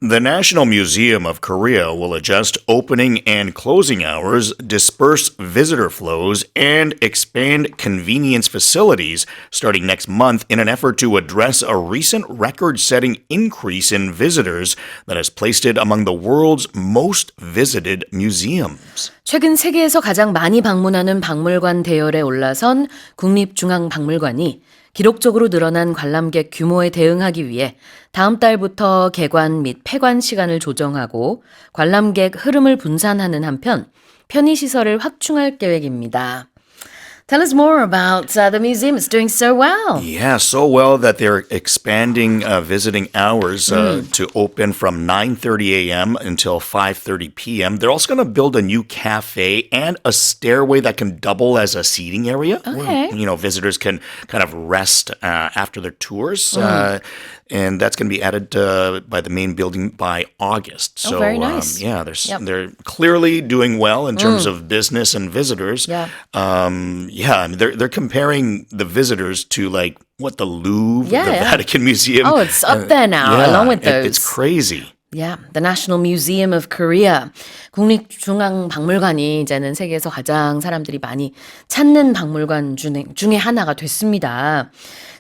The National Museum of Korea will adjust opening and closing hours, disperse visitor flows, and expand convenience facilities starting next month in an effort to address a recent record setting increase in visitors that has placed it among the world's most visited museums. 최근 세계에서 가장 많이 방문하는 박물관 대열에 올라선 국립중앙박물관이 기록적으로 늘어난 관람객 규모에 대응하기 위해 다음 달부터 개관 및 폐관 시간을 조정하고 관람객 흐름을 분산하는 한편 편의시설을 확충할 계획입니다. Tell us more about the museum. It's doing so well. Yeah, so well that they're expanding visiting hours to open from 9:30 a.m. until 5:30 p.m. They're also going to build a new cafe and a stairway that can double as a seating area. Okay. Where, visitors can kind of rest after their tours. And that's going to be added by the main building by August. So, very nice. They're clearly doing well in terms of business and visitors. Yeah. They're comparing the visitors to like what the Louvre, the Vatican Museum. Oh, it's up there now, along with those. It's crazy. Yeah, the National Museum of Korea. 국립중앙박물관이 이제는 세계에서 가장 사람들이 많이 찾는 박물관 중에 하나가 됐습니다.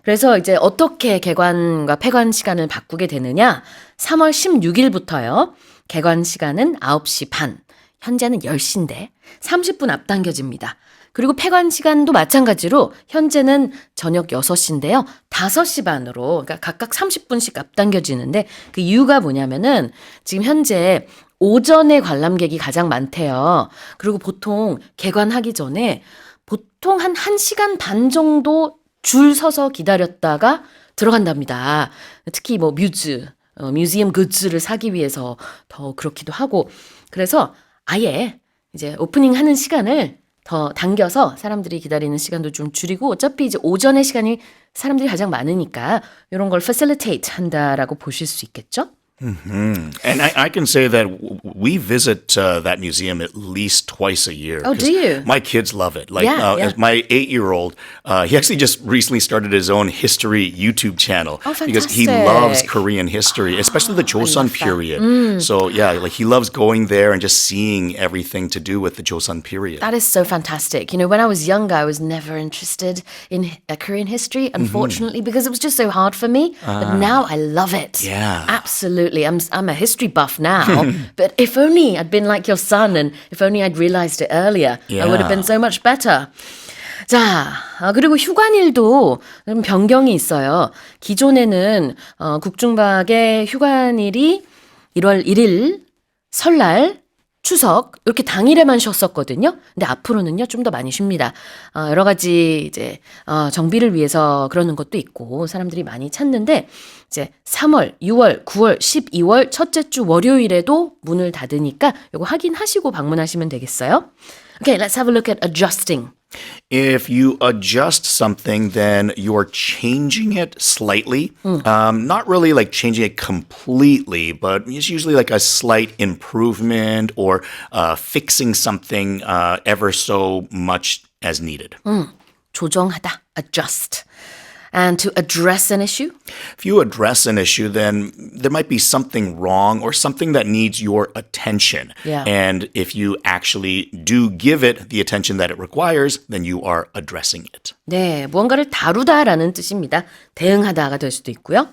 그래서 이제 어떻게 개관과 폐관 시간을 바꾸게 되느냐? 3월 16일부터요. 개관 시간은 9시 반, 현재는 10시인데 30분 앞당겨집니다. 그리고 폐관 시간도 마찬가지로 현재는 저녁 6시인데요. 5시 반으로 그러니까 각각 30분씩 앞당겨지는데 그 이유가 뭐냐면은 지금 현재 오전에 관람객이 가장 많대요. 그리고 보통 개관하기 전에 보통 한 1시간 반 정도 줄 서서 기다렸다가 들어간답니다. 특히 뭐 뮤지엄 굿즈를 사기 위해서 더 그렇기도 하고 그래서 아예 이제 오프닝 하는 시간을 더 당겨서 사람들이 기다리는 시간도 좀 줄이고 어차피 이제 오전의 시간이 사람들이 가장 많으니까 이런 걸 facilitate 한다라고 보실 수 있겠죠? Mm-hmm. And I can say that we visit that museum at least twice a year. Oh, do you? My kids love it. Like Yeah. my 8-year-old, he actually just recently started his own history YouTube channel. Oh, because he fantastic. loves Korean history, especially the Joseon period. So yeah, like he loves going there and just seeing everything to do with the Joseon period. That is so fantastic. When I was younger, I was never interested in Korean history, unfortunately, because it was just so hard for me. But now I love it. Yeah. Absolutely. I'm a history buff now. But if only I'd been like your son and if only I'd realized it earlier, I would have been so much better. 자, 그리고 휴관일도 좀 변경이 있어요. 기존에는 국중박의 휴관일이 1월 1일, 설날, 추석 이렇게 당일에만 쉬었었거든요. 근데 앞으로는요 좀 더 많이 쉽니다. 여러 가지 이제 정비를 위해서 그러는 것도 있고 사람들이 많이 찾는데 이제 3월, 6월, 9월, 12월 첫째 주 월요일에도 문을 닫으니까 이거 확인하시고 방문하시면 되겠어요. Okay, let's have a look at adjusting. If you adjust something, then you're changing it slightly. Not really like changing it completely, but it's usually like a slight improvement or fixing something ever so much as needed. 조정하다, adjust. And to address an issue? If you address an issue, then there might be something wrong or something that needs your attention. Yeah. And if you actually do give it the attention that it requires, then you are addressing it. 네, 무언가를 다루다라는 뜻입니다. 대응하다가 될 수도 있고요.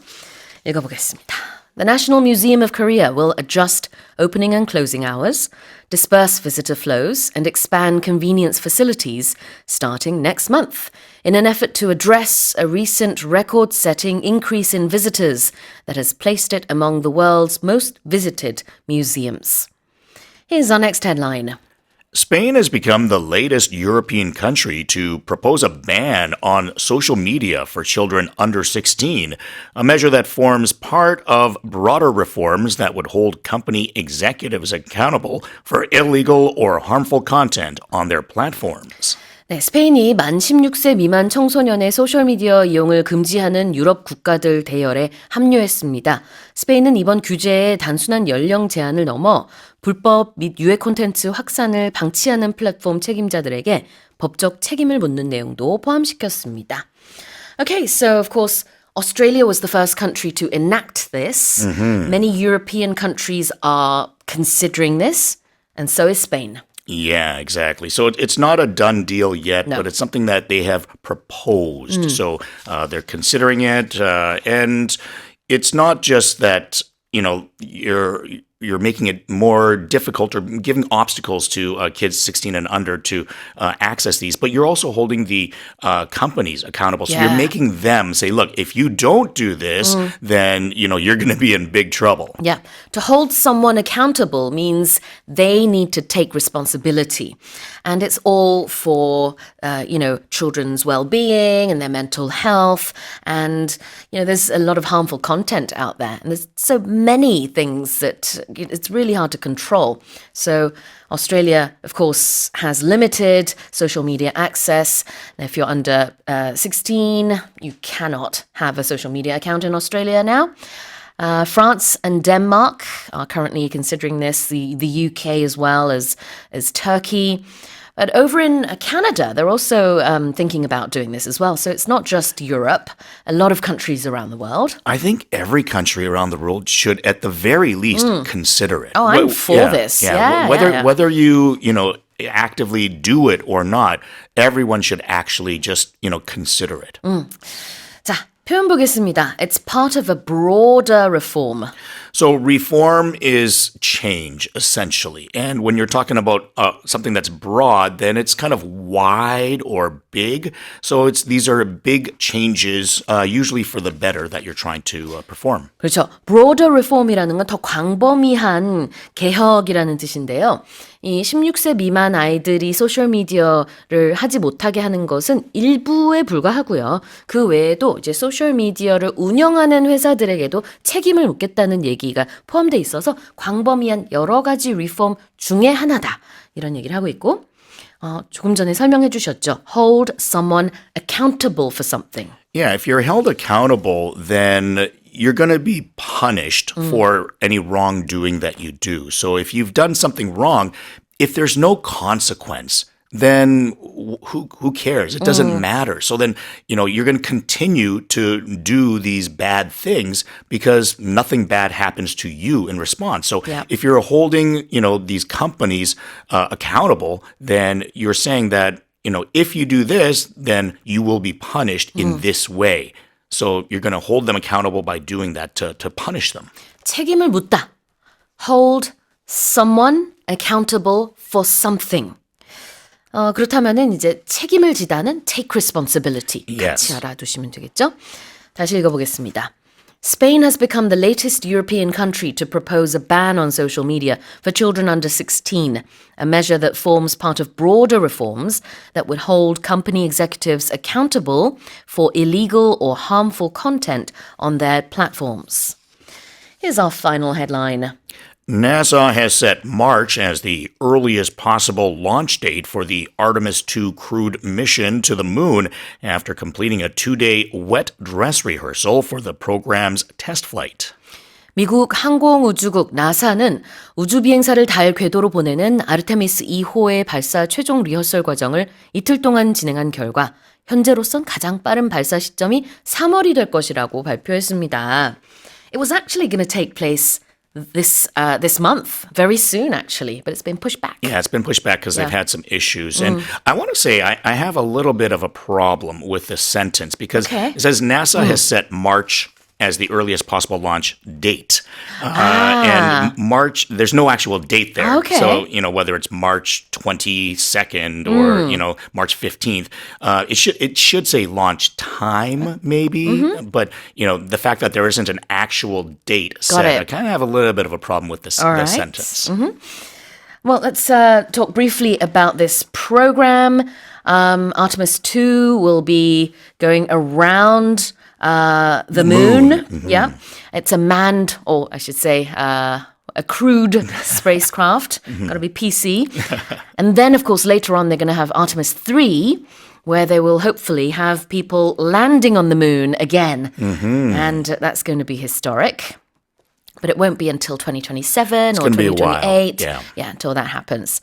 읽어보겠습니다. The National Museum of Korea will adjust opening and closing hours, disperse visitor flows, and expand convenience facilities starting next month in an effort to address a recent record-setting increase in visitors that has placed it among the world's most visited museums. Here's our next headline. Spain has become the latest European country to propose a ban on social media for children under 16, a measure that forms part of broader reforms that would hold company executives accountable for illegal or harmful content on their platforms. 네, 스페인이 만 16세 미만 청소년의 소셜미디어 이용을 금지하는 유럽 국가들 대열에 합류했습니다. 스페인은 이번 규제의 단순한 연령 제한을 넘어 불법 및 유해 콘텐츠 확산을 방치하는 플랫폼 책임자들에게 법적 책임을 묻는 내용도 포함시켰습니다. Okay, so of course, Australia was the first country to enact this. Many European countries are considering this, and so is Spain. Yeah, exactly. So it's not a done deal yet, No. but it's something that they have proposed. So they're considering it, and it's not just that you're making it more difficult or giving obstacles to kids 16 and under to access these, but you're also holding the companies accountable. So Yeah. you're making them say, look, if you don't do this, then you're going to be in big trouble. Yeah. To hold someone accountable means they need to take responsibility. And it's all for, children's well-being and their mental health. And, there's a lot of harmful content out there. And there's so many things that it's really hard to control. So Australia, of course, has limited social media access. Now, if you're under 16, you cannot have a social media account in Australia now. France and Denmark are currently considering this, the UK as well as Turkey. But over in Canada, they're also thinking about doing this as well. So it's not just Europe, a lot of countries around the world. I think every country around the world should, at the very least, consider it. Oh, I'm for this. Yeah, Whether you actively do it or not, everyone should actually just consider it. 자, 표현 보겠습니다. It's part of a broader reform. So reform is change, essentially. And when you're talking about something that's broad, then it's kind of wide or big. So these are big changes, usually for the better, that you're trying to perform. 그렇죠. broader reform이라는 건 더 광범위한 개혁이라는 뜻인데요. 이 16세 미만 아이들이 소셜미디어를 하지 못하게 하는 것은 일부에 불과하고요. 그 외에도 이제 소셜미디어를 운영하는 회사들에게도 책임을 묻겠다는 얘기가 포함되어 있어서 광범위한 여러 가지 리폼 중에 하나다. 이런 얘기를 하고 있고 조금 전에 설명해 주셨죠. Hold someone accountable for something. Yeah, if you're held accountable, then you're going to be punished for any wrongdoing that you do. So if you've done something wrong, if there's no consequence, then who cares? It doesn't matter. So then, you're going to continue to do these bad things because nothing bad happens to you in response. So Yep. if you're holding, these companies accountable, then you're saying that, if you do this, then you will be punished in this way. So you're going to hold them accountable by doing that to punish them. 책임을 묻다. Hold someone accountable for something. 그렇다면은 이제 책임을 지다는 take responsibility. Yes. 같이 알아두시면 되겠죠? 다시 읽어보겠습니다. Spain has become the latest European country to propose a ban on social media for children under 16, a measure that forms part of broader reforms that would hold company executives accountable for illegal or harmful content on their platforms. Here's our final headline. NASA has set March as the earliest possible launch date for the Artemis II crewed mission to the moon after completing a 2-day wet dress rehearsal for the program's test flight. 미국 항공우주국 나사는 우주비행사를 달 궤도로 보내는 아르테미스 2호의 발사 최종 리허설 과정을 이틀 동안 진행한 결과 현재로선 가장 빠른 발사 시점이 3월이 될 것이라고 발표했습니다. It was actually going to take place this month, very soon actually, but it's been pushed back. Yeah, it's been pushed back because they've had some issues. And I want to say I have a little bit of a problem with this sentence because it says NASA has set March as the earliest possible launch date. And March, there's no actual date there. Okay. So, whether it's March 22nd or, March 15th, it should say launch time maybe. But, the fact that there isn't an actual date set, it. I kind of have a little bit of a problem with this sentence. Well, let's talk briefly about this program. Artemis 2 will be going around the moon. Yeah. It's a manned, or I should say, a crewed spacecraft. Got to be PC. And then, of course, later on, they're going to have Artemis 3, where they will hopefully have people landing on the moon again. And that's going to be historic. But it won't be until 2027 or gonna be a while. 2028. Yeah. Yeah, until that happens.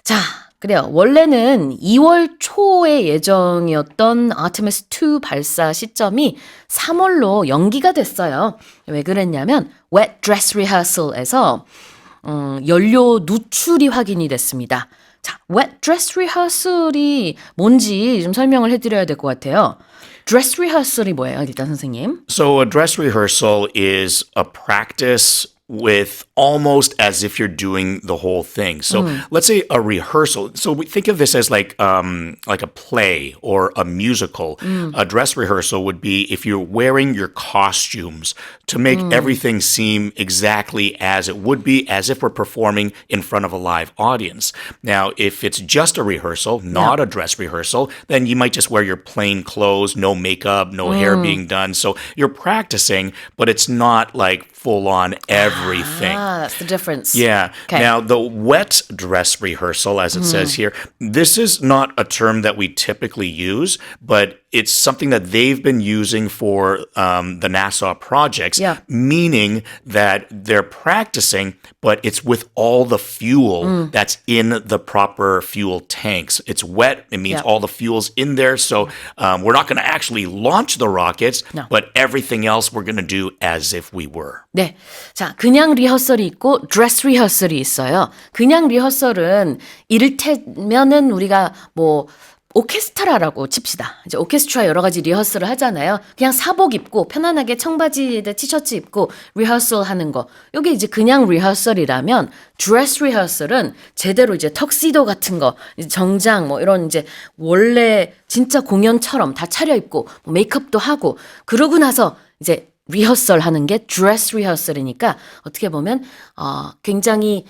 자, 그래요. 원래는 2월 초에 예정이었던 아테미스 2 발사 시점이 3월로 연기가 됐어요. 왜 그랬냐면 wet dress rehearsal에서 연료 누출이 확인이 됐습니다. 자, wet dress rehearsal이 뭔지 좀 설명을 해드려야 될 것 같아요. dress rehearsal이 뭐예요? 일단 선생님. So a dress rehearsal is a practice with almost as if you're doing the whole thing. So let's say a rehearsal. So we think of this as like a play or a musical. A dress rehearsal would be if you're wearing your costumes to make everything seem exactly as it would be, as if we're performing in front of a live audience. Now, if it's just a rehearsal, not a dress rehearsal, then you might just wear your plain clothes, no makeup, no hair being done. So you're practicing, but it's not like full on everything. Ah, that's the difference. Yeah. Okay. Now, the wet dress rehearsal, as it says here, this is not a term that we typically use, but it's something that they've been using for the NASA projects, Yeah. meaning that they're practicing, but it's with all the fuel that's in the proper fuel tanks. It's wet. It means Yeah. all the fuel's in there. So we're not going to actually launch the rockets, No. but everything else we're going to do as if we were. 네. 자, 그냥 리허설이 있고 드레스 리허설이 있어요. 그냥 리허설은 이를테면은 우리가 뭐 오케스트라라고 칩시다. 이제 오케스트라 여러 가지 리허설을 하잖아요. 그냥 사복 입고 편안하게 청바지에 티셔츠 입고 리허설 하는 거. 이게 이제 그냥 리허설이라면 드레스 리허설은 제대로 이제 턱시도 같은 거, 이제 정장 뭐 이런 이제 원래 진짜 공연처럼 다 차려입고 뭐 메이크업도 하고 그러고 나서 이제 리허설 하는 게 드레스 리허설이니까 어떻게 보면 굉장히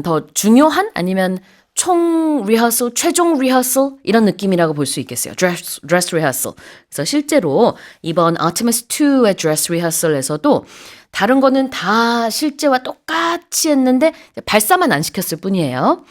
더 중요한 아니면 총 리허설, 최종 리허설 이런 느낌이라고 볼 수 있겠어요. 드레스 리허설. 그래서 실제로 이번 아테미스 2의 드레스 리허설에서도 다른 거는 다 실제와 똑같이 했는데 발사만 안 시켰을 뿐이에요.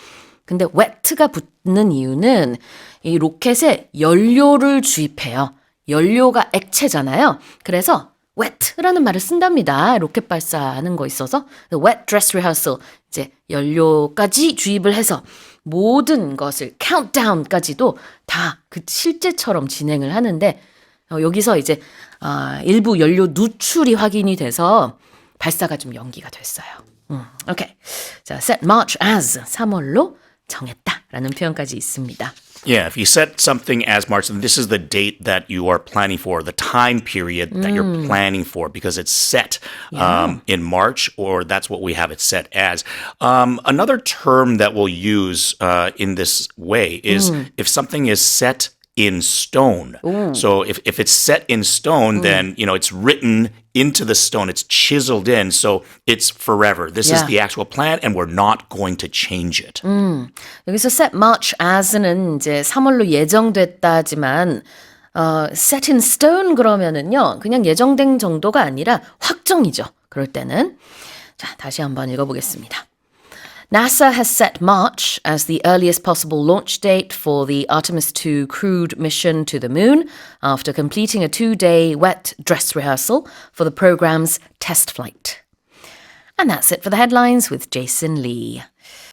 근데 wet가 붙는 이유는 이 로켓에 연료를 주입해요. 연료가 액체잖아요. 그래서 wet라는 말을 쓴답니다. 로켓 발사하는 거 있어서 wet dress rehearsal 이제 연료까지 주입을 해서 모든 것을 countdown까지도 다 그 실제처럼 진행을 하는데 여기서 이제 일부 연료 누출이 확인이 돼서 발사가 좀 연기가 됐어요. 오케이. 자, set March as 3월로 정했다라는 표현까지 있습니다. Yeah, if you set something as March, then this is the date that you are planning for, the time period that you're planning for, because it's set in March, or that's what we have it set as. Another term that we'll use in this way is if something is set in stone. So if it's set in stone, then, you know, it's written into the stone. It's chiseled in. So it's forever. This is Yeah. the actual plan, and we're not going to change it. 여기서 set March as는 이제 3월로 예정됐다지만 set in stone 그러면은요. 그냥 예정된 정도가 아니라 확정이죠. 그럴 때는. 자, 다시 한번 읽어보겠습니다. NASA has set March as the earliest possible launch date for the Artemis 2 crewed mission to the moon after completing a 2-day wet dress rehearsal for the program's test flight. And that's it for the headlines with Jason Lee.